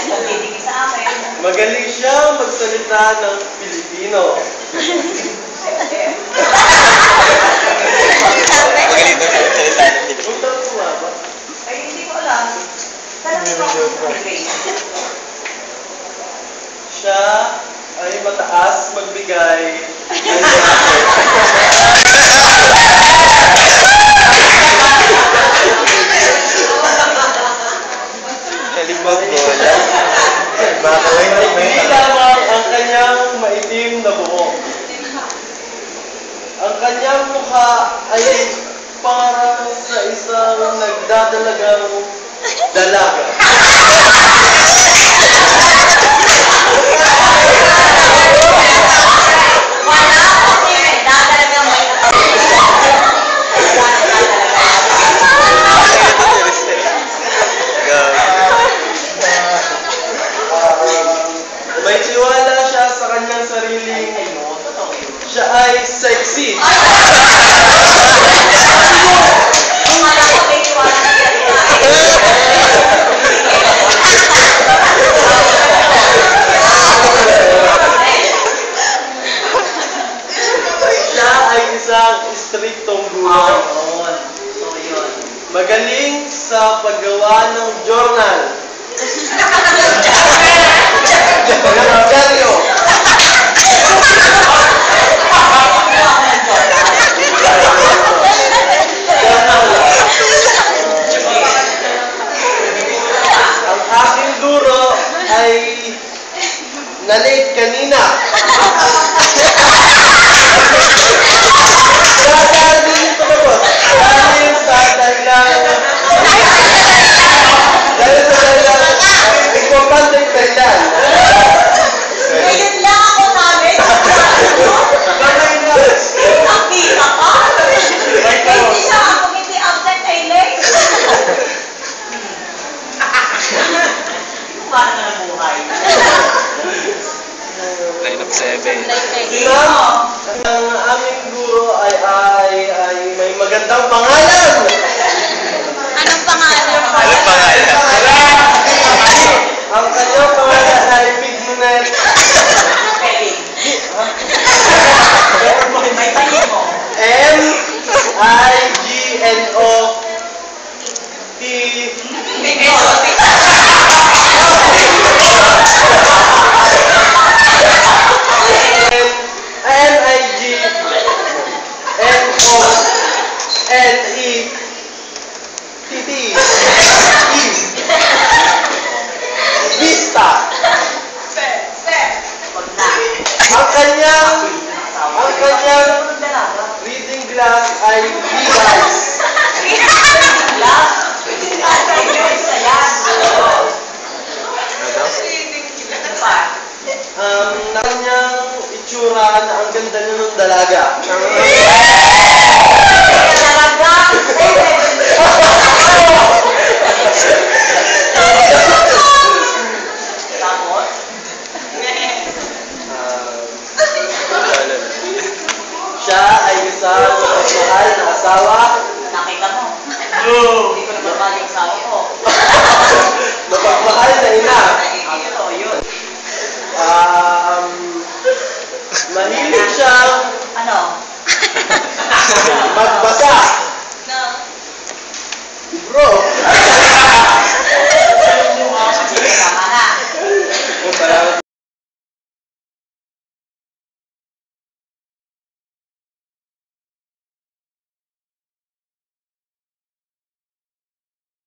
Nagtitigil sa akin. Magaling siya magsalita ng Pilipino. Magaling daw siya magsalita ng Pilipino. Kung taon ko nga ba? Ay, hindi ko alam. Talagang ako sa grade. Siya ay mataas magbigay. Kalibag bola. Hindi lamang ang kanyang maitim na buhok. Ang kanyang mukha ay parang sa isang nagdadalagang dalaga. Wala kasi dadalagang may May tiwala siya sa kanyang sarili. Siya ay sexy. Kung alam ko, may tiwala sa kanila. Siya ay isang striktong guro. Magaling sa paggawa ng journal. Kalendaryo. Ang aking guro ay na-late kanina. Dahil sa dahilan ipapantay dahilan. Ngayon lang ako namin. Nakita ka? Hindi siya ako, hindi absent ay late. Paano na buhay? Line of 7. Ang aming guro ay may magandang pangalan. Anong pangalan? Anong pangalan? Ang kanyang pangalan ay Mignet. May tayo mo. M-I-G-N-O-T N-I-G-N-O-N-E-T-T Vista. Ang kanyang reading glass ay Levi's. Na kanyang itsura na ang ganda niya ng dalaga. Siya ay isang mahal na asawa. Nakita mo? No. Hindi ko naman mahal yung asawa ko. Mapagmahal na ina. Ito, yun. Mahilig siyang Ano? magbasa.